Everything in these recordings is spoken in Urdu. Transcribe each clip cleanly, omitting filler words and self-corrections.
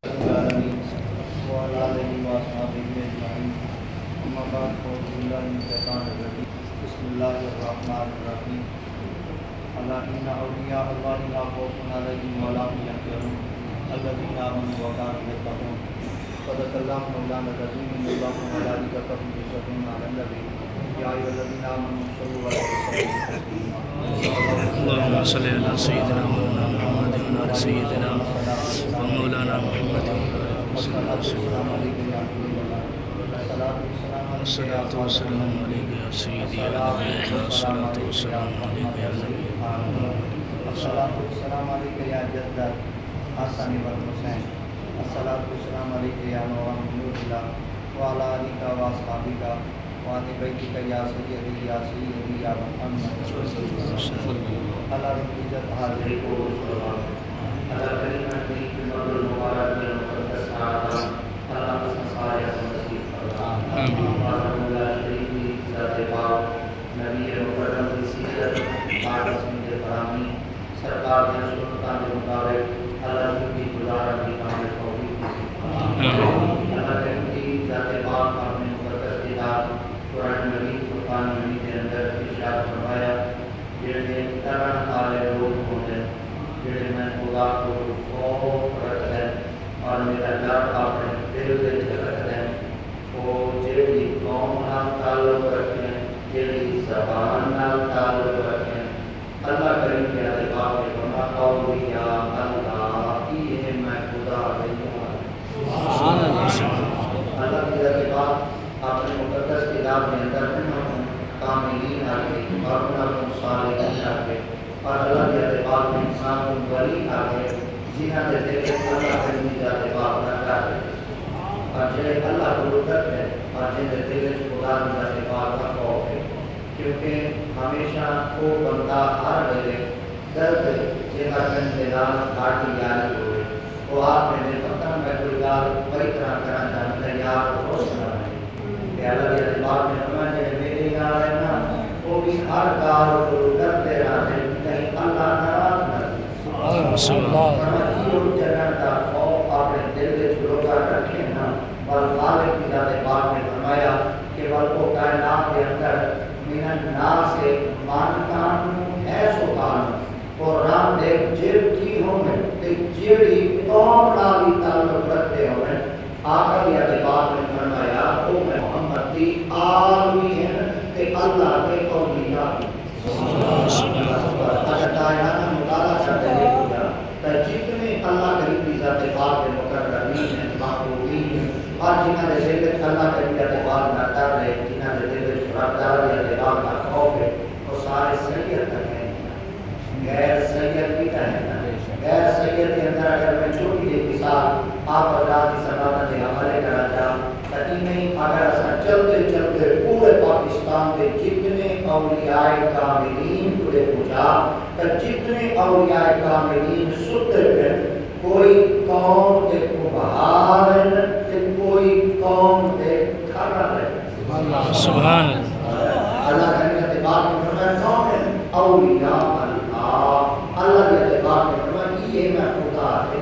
العالمين وعلى آله وأصحابه أجمعين أما بعد فأعوذ بالله من الشيطان الرجيم بسم الله الرحمن الرحيم ألا إن أولياء الله لا خوف عليهم ولا هم يحزنون الذين آمنوا وكانوا يتقون صدق الله مولانا العظيم إن الله وملائكته يصلون على النبي يا أيها الذين آمنوا صلوا عليه وسلموا تسليما اللهم صل على سيدنا مولانا محمد وعلى آل سيدنا ومولانا محمد وعلى آله وصحبه وسلم. الصلاة والسلام عليك يا سيدي يا نبي الله، الصلاة والسلام عليك يا نبي الله، الصلاة والسلام عليك يا جد الحسن والحسين، الصلاة والسلام عليك يا نور نور الله وعلى آلك وأصحابك وعلى بيتك يا سيدي يا سيدي يا محمد اللہ رب العزت حاضر کو اللہ کریم کی خدمت المبارک میں مقدس اللہ سارے مسیح فرما اللہ شریف کی ذات پاک نبی مکرم کی سیرت پاک سنت فرامی سرکار کے سنتوں کے مطابق اللہ کی گزارا کی کامل توفیق نصیب فرما اللہ کریم کی ذات پاک اپنے مقدس کتاب قرآن مجید فرقان مجید کے اندر ارشاد فرمایا جڑے طرح والے لوگ ہوتے جڑے میں خدا کو خوف رکھتے ہیں اور میرا ڈر اپنے دل میں رکھتے ہیں وہ جڑی قوم نال تعلق رکھتے ہیں جڑی زبان نال تعلق رکھتے ہیں اللہ کریم کے اتباع میں فرما اولیاء اللہ یہ میں خدا سبحان اللہ کی اتباع اپنے مقدس کتاب میں اندر کاملین آگے اور انہوں صالحین آگے اور اللہ کے اعتبار میں انسان کو ولی آگے جنہاں دے دیکھے اللہ کے لیے اعتبار نہ کرے اور جنہیں اللہ کو ڈرتے ہیں اور جنہیں دل خدا کے اعتبار کا خوف ہے کیونکہ ہمیشہ وہ بندہ ہر ویلے درد جگہ کے نال گھاٹی یاری ہوئے وہ آپ نے دل پتہ میں کوئی گال بڑی طرح کرنا چاہتا ہے یا آپ کو سنا ہے کہ اللہ کے اعتبار میں فرمایا کہ میرے یار ہے نا وہ بھی ہر کار کو کرتے رہتے کہیں اللہ ناراض نہ فرمایا جنت کا خوف اپنے دل میں چھوڑا رکھے نا اور خالق کی ذات پاک نے فرمایا کہ وہ کائنات کے اندر من الناس سے مان کانو ہے سو کانو اور رام دیکھ جب کی ہوئے کہ جیڑی قوم نالی تعلق رکھتے ہوئے آقا کی اتباع میں فرمایا او میں محمد دی آلوی ہیں کہ اللہ کے اولیاء اگر دائرانہ مطالعہ کرتے ہیں تو جتنے اللہ کریم کی ذات پاک کے مقررین ہیں محبوبین ہیں اور جنہاں نے دل میں اللہ کریم کی اتباع نہ کر رہے جنہاں نے دل میں شرابدار کی اتباع کا خوف ہے وہ سارے سید تک ہیں غیر سید بھی کہیں غیر سید کے اندر اگر میں چھوٹی ایک مثال آپ حضرات کی سماعت کے حوالے کرا جا تاکہ نہیں اگر ایسا چلتے چلتے پورے پاکستان کے جتنے اولیاء کاملین پورے پوچھا تو جتنے اولیاء کاملین ستے ہیں کوئی قوم کے بہار ہے کوئی قوم کے کھڑا ہے سبحان اللہ کا اعتبار میں فرمایا کون ہے اولیاء اللہ کے اعتبار میں فرمایا یہ میں خدا ہے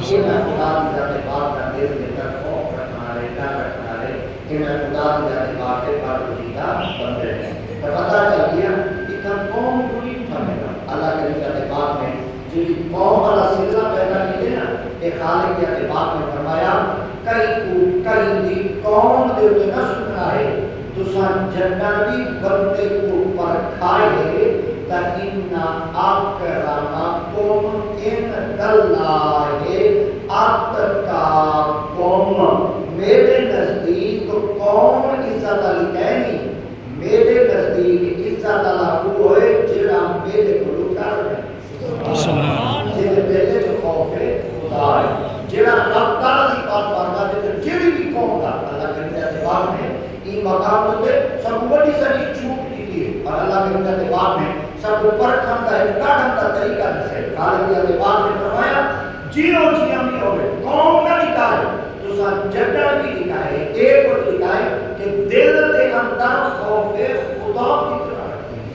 یہ میں خدا کی ذات پاک کا دل کے اندر خوف رکھنا ہے ڈر رکھنا ہے کہ میں خدا کی ذات پاک کے پر وجودہ بندے ہیں تو پتہ چل گیا کہ کم قوم پوری اٹھانے گا اللہ کے ذات پاک میں جو قوم والا سلسلہ پیدا کیے نا ایک خالق کے اعتبار میں فرمایا کئی دی قوم دے تو نہ سننا ہے تو سان جنتی بندے کو پر کھائے تَإِنَّ أَكْرَمَكُمْ عِندَ اللَّهِ أَتْقَاكُمْ میرے نزدیک قوم عزت علی کہنی میرے نزدیک عزت اللہ کو ہے جڑا میرے کو کر رہے جڑے میرے کو خوف ہے خدا ہے جڑا رب تعالی کی بات پڑھتا ہے جڑی بھی قوم کا اللہ کے اعتبار میں این مقام تے سب بڑی ساری چوک دی ہے اور اللہ کے اعتبار میں سب پرکھن کا ایک ڈاڈھا طریقہ ہے خالق کی اتباع نے فرمایا جیو جیاں بھی ہوئے قوم نہ نکالے تو سن جڈا بھی نکالے ایک اور نکالے کہ دل کے اندر خوف خدا کی طرح رکھتے ہیں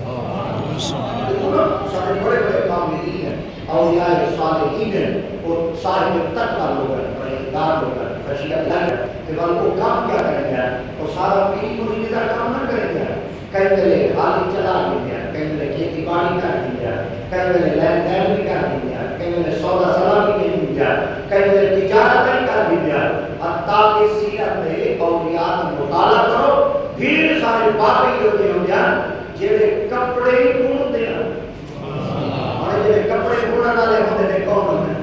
سارے بڑے بڑے کاملین ہیں اولیاء صالحین اور صاحب تقوی لوگ ہیں، پرہیزگار لوگ ہیں، خشیہ اللہ ہے کہ وہ کام کیا کریں گے اور سارا پیری مرید کا کام نہ کریں گے. کئی ویلے حالی چلا دیں، کئی ویلے کھیتی باڑی کر دیں، کئی ویلے لین دین بھی کر دیں، کئی ویلے سودا سلام بھی دیں، کئی ویلے تجارت بھی کر دیں. حتیٰ کہ سیرت میں اولیاء کا مطالعہ کرو، ڈھیر سارے باتیں ہوتے ہیں جڑے کپڑے ہی ڈھونڈتے ہیں. اور جڑے کپڑے ڈھونڈنے والے ہوتے ہیں کون ہوتے ہیں؟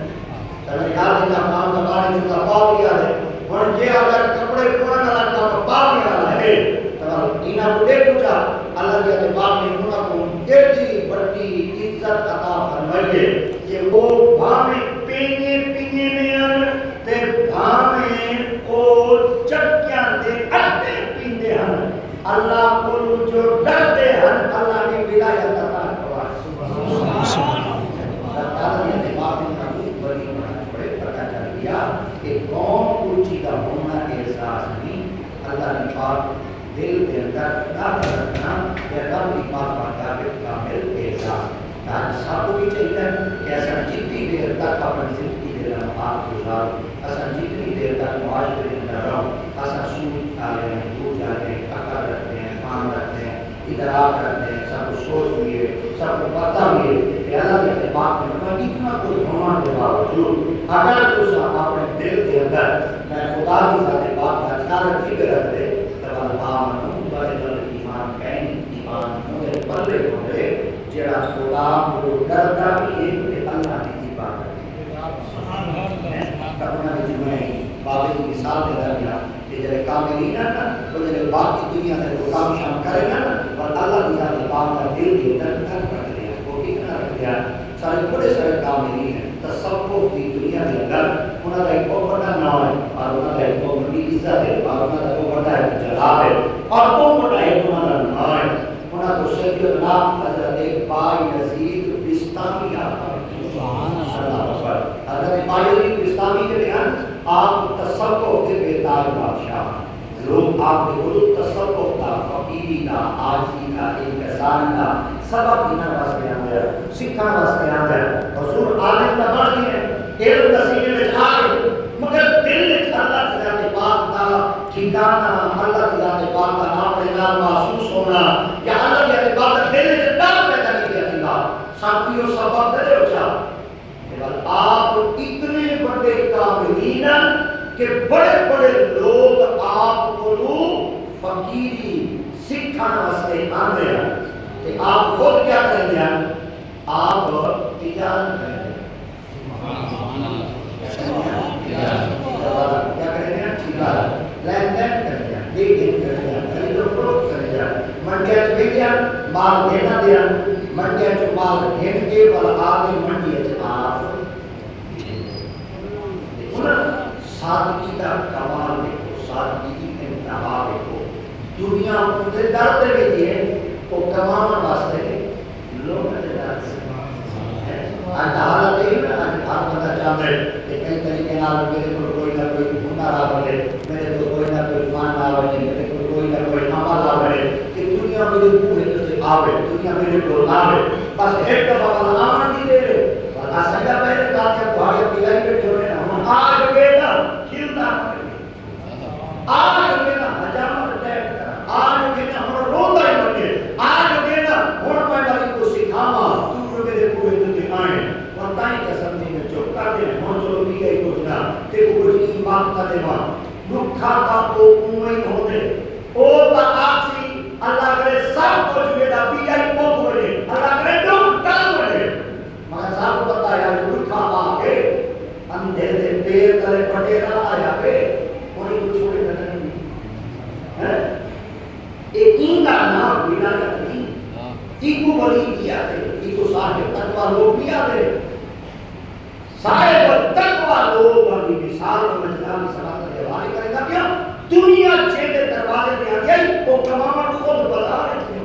میرے خیال میں کام کا بارے میں پاؤ کیا ہے. اور جے اگر کپڑے ڈھونڈنے والا کام پاؤ کیا ہے تو انہاں کو دیکھ پوچھا اللہ کے باپ نے انہاں کو ایڈی بڑی عزت عطا فرمائی کہ وہ بھاویں پینے پینے میں تے بھاویں او چکیاں دے اٹے پیندے ہیں. اللہ کو جو ڈرتے ہیں اللہ نے ولایت عطا کروائی. اللہ نے باپ نے کافی بڑی بڑے پتہ چل گیا کہ قوم کوچی کا ہونا احساس نہیں. اللہ نے پاک دل کے اندر نہ رکھنا کہ رب کی پاک مطابق کامل احساس. آج سب کو بھی چاہیے کہ ایسا جتنی دیر تک اپنی زندگی کے لمحات گزارو، ایسا جتنی دیر تک معاشرے کے اندر رہو، ایسا سود کھا رہے ہیں، دودھ جا رہے ہیں، ٹکا رکھتے ہیں، کام رکھتے ہیں، ادراک کرتے ہیں، سب کو سوچ لیے، سب کو پتہ لیے کہ اللہ کے پاک نے فرمایا اتنا کوئی ہونا کے باوجود اگر تو اپنے دل کے اندر میں خدا کی ذات پاک کا خیال فکر رکھتے تو اللہ ایمان کہیں ایمان میرے بندے ہوئے جڑا خدا کو ڈرتا بھی ہے کہ اللہ نے عبادت کرنا ہے. میں بابے کی مثال دے رہا ہوں کہ جب کاملین ہے نا تو جب باقی دنیا میں وہ کام شام کرے گا نا اور اللہ کی ذات پاک کا دل کے اندر تک رکھ دیا وہ کتنا رکھ دیا. سارے بڑے سارے کاملین ہیں تصوف کی دنیا کے اندر انہوں کا ایک بہت بڑا نام ہے اور انہوں کا ایک بہت بڑی عزت ہے اور انہوں کا بہت بڑا ایک جلال ہے اور بہت بڑا ایک انہوں کا نام ہے. انہوں کو سید اللہ حضرت بایزید بستامی آتا ہے. حضرت بایزید بستامی کے لئے آپ تصوف کے بیدار بادشاہ لوگ آپ کے حضور تصوف کا فقیری کا عاجزی کا انکساری کا سبب دینا واسطے آتے ہیں سکھانا واسطے آتے ہیں. حضور عالم کا بڑھ گئے ہیں علم تسینے میں آ گئے مگر دل میں اللہ کی ذات پاک کا ٹھکانا اللہ کی ذات پاک کا اپنے نام محسوس ہونا یا اللہ کی ذات پاک کا دل میں ڈر پیدا نہیں کیا تھا. ساتھیوں سبب دے ہو جا آپ اتنے بڑے کاملین کہ بڑے بڑے لوگ آپ کو فقیری سکھانا واسطے آتے ہیں کہ آپ خود کیا کریں گے آپ تجارت کریں گے. کیا کریں گے تجارت لین دین کریں گے لے دین کریں گے خرید و فروخت کریں گے منڈیا چ بھیجیا مال دینا دیا منڈیا چ مال گھن کے اور آگے منڈیا چ آپ سادگی کا کمال دیکھو سادگی کی انتہا دیکھو. دنیا کے در دے دیے وہ کمانا واسطے لوگ کے در سے آج حالت ہے نا آج ہر بندہ چاہتا ہے کہ کئی طریقے نال میرے کو کوئی نہ کوئی ہنر آ بڑھے میرے کو کوئی نہ کوئی فن آ بڑھے میرے کو کوئی نہ کوئی عمل آ بڑھے کہ دنیا میرے کو سے آوے دنیا میرے کو آوے بس ایک دفعہ والا آمن دی دے رہے اور سجا پہلے کہا کہ بھائی پلائی پہ جو ہے نا آج بیٹا کھلتا آج بیٹا حجامت ٹیک آج بیٹا ہمارا روتا ہی بنے آج بیٹا ہون میں بڑی کو سکھاما تو میرے کوئی دن آئے اور تائیں کا سمجھے میں چوک کر دیں ہون چلو بھی گئی کچھ نہ تے کو کچھ ایمان کا دیما نکھا کا کو اموئی ہوتے او تا آکسی اللہ کرے سب کچھ بیٹا بھی گئی موت ہوئے اللہ کرے دکھ ٹال ہوئے مگر صاحب کو بتایا نکھا آگے اندھے دے پیر تلے پٹے نہ آیا پہ کوئی کو چھوڑے نہ نہیں ایک این کا نام ولایت نہیں ایکو ولی کیا دے ایکو صاحب تقوی لوگ بھی آدھے صاحب تقوی لوگ کی مثال و مجدان صلاح کے حوالے کرے گا کیا دنیا چھیدے دروازے میں آ گئی وہ کمامن خود بتا رہے تھے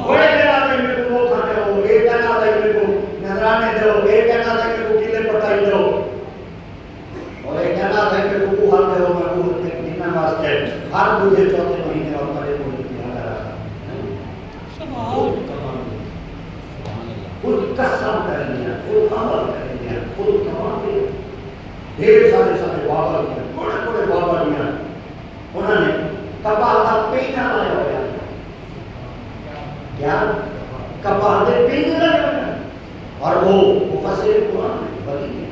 بڑے کہنا دے میں کو موت آنے ہو ایک کہنا دے میں کو نظرانے دے ہو ایک کہنا دے میں کو کلے پٹائی دے ہو اور ایک کہنا دے میں کو کوہر دے ہو میں کوہر دے دنیا واسطے ہر دوجہ چوتھے مہینے اور پڑے کوئی دیا رہا خود قسم کریں ڈھیر سارے سارے بابا دیا بڑے بڑے بابا دیا انہوں نے کپاہ کا پینہ لایا ہوا کیا کپاہ کے پینہ لایا ہوا اور وہ مفسر قرآن ولی ہے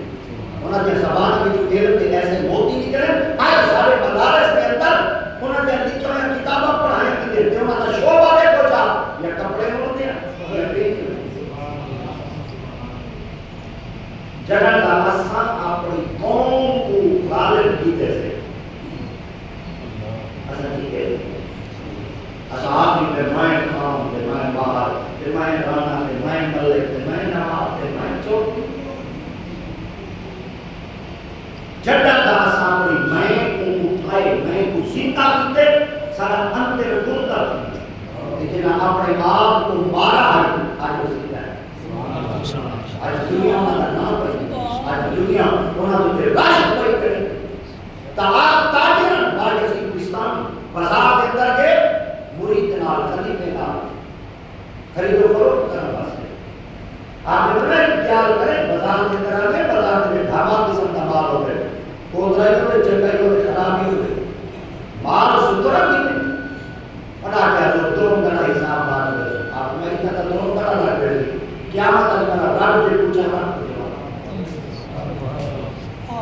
انہوں نے زبان میں جو علم کے ایسے موتی نکلے آج سارے مدارس کے اندر انہوں نے لکھا کتابیں پڑھائیں کی دیتے انہوں نے شعبہ دے کو جا یا کپڑے ہوتے ہیں یا پینہ جگہ کا اساں اپنی قوم کو غالب کی جیسے اساں کی کہتے ہیں اساں آپ کی فرمائیں خام فرمائیں باہر فرمائیں رانا فرمائیں ملک فرمائیں نواب فرمائیں چوک جگہ کا اساں اپنی میں کو اٹھائے میں کو زندہ کیتے سارا اندر گردہ کیتے لیکن اپنے آپ کو مارا ہے آج وہ زندہ ہے آج دنیا میں نہ پڑی آج دنیا انہوں نے راش کوئی کرے تاجرن باجسی پاکستان بازار کے اندر کے مرید نال خلیفے نال خرید و فروخت کرنے واسطے آپ نے بڑے خیال کریں بازار کے اندر آگے بازار میں ڈھابا قسم کا مال ہو گئے کوترائی ہوئے چنگائی ہوئے خرابی ہوئے مال سترہ بھی نہیں انہاں کیا جو دون گنا حساب بات ہوئے آپ میں اتنا دون گنا لگ گئے کیا مطلب گنا رب سے پوچھا رب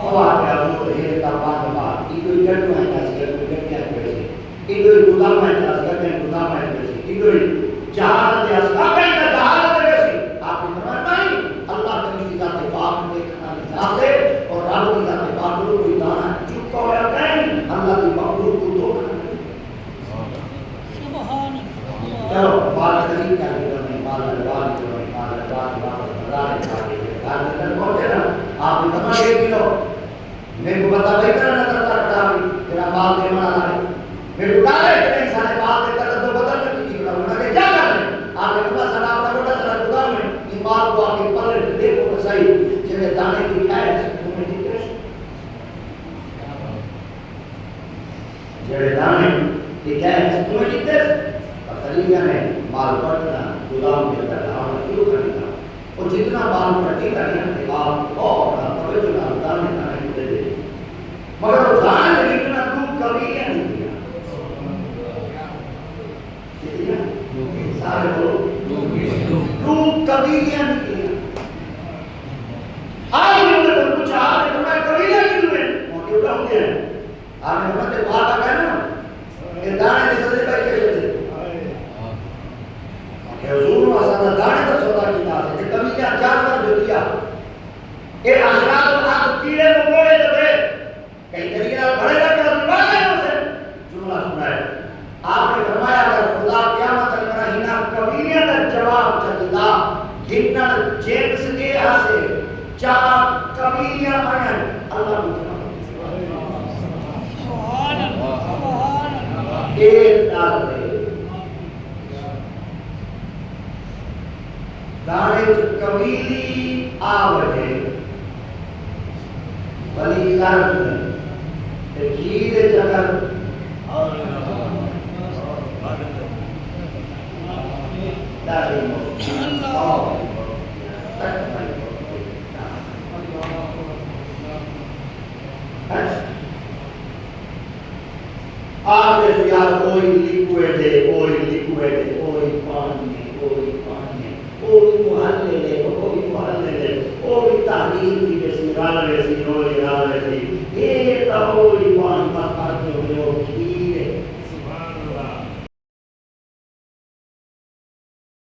اور کیا وہ یہ کا بات بات یہ گڈ میں ہے کہ گڈ کیا کرے یہ گودام میں ہے کہ گودام میں ہے یہ جہاز دے اسا کا جہاز دے سی آپ نے فرمایا نہیں اللہ کی ذات پاک دیکھنا ذات ہے اور رب کی ذات پاک کو کوئی دانا چکا ہوا نہیں اللہ کی مخلوق کو دھوکا نہیں سبحان اللہ چلو بات خرید کر کے میں مال لگا جو مال لگا بازار کا آپ نے فرمایا ایک کلو میں کو بتا بھائی کرنا کرتا رہتا بھی تیرا مال دے مانا ہے میں اٹھا رہے کہ نہیں سارے مال دے کر تو بدل کر کی بڑا کہ کیا کر رہے آپ نے کہا سنا اپنا بڑا سارا گودام میں یہ مال کو آپ کے پلے دیکھو تو صحیح جب دانے دکھائے تمہیں دکھے جب دانے دکھائے تمہیں دکھے اور خلیفہ نے مال پڑھنا گودام کے اندر لانا شروع کر دیا اور جتنا مال پڑھتی کرنے کے بعد اور توجہ نہ دانے دانے دے دے مگر وہ دانے میں اتنا دودھ کبھی کیا نہیں کیا کتنا سارے لوگ دودھ کبھی کیا نہیں کیا آج بھی انہوں نے پوچھا آپ نے کہا کبھی کیا نہیں ہوئے موٹی اٹھا ہوں گے آپ نے کہا کہ بات آ گیا نا یہ دانے نے سدے پہ کیسے دے کہ حضور و اسادہ دانے کا سودا کی تھا کہ کبھی کیا جانور جو کیا یہ اشرات و آپ کیڑے مکوڑے جو تھے کئی طریقے بڑے گا کہ اللہ نے اسے جملہ سنائے آپ نے فرمایا اگر خدا قیامت تک ہینا کبیلیاں کا جواب چلتا گھننا جنس کے ہاسے چار کبیلیاں آئیں اللہ کو جواب ایک ڈال دے دانے کبیلی آوڑے ولی لرد تکیر جگر داری آپ نے یار کوئی لیکوئڈ ہے کوئی پانی کوئی محلے لے کوئی محلے لے کوئی تعلیم کی جیسی رال ویسی رولی رال ویسی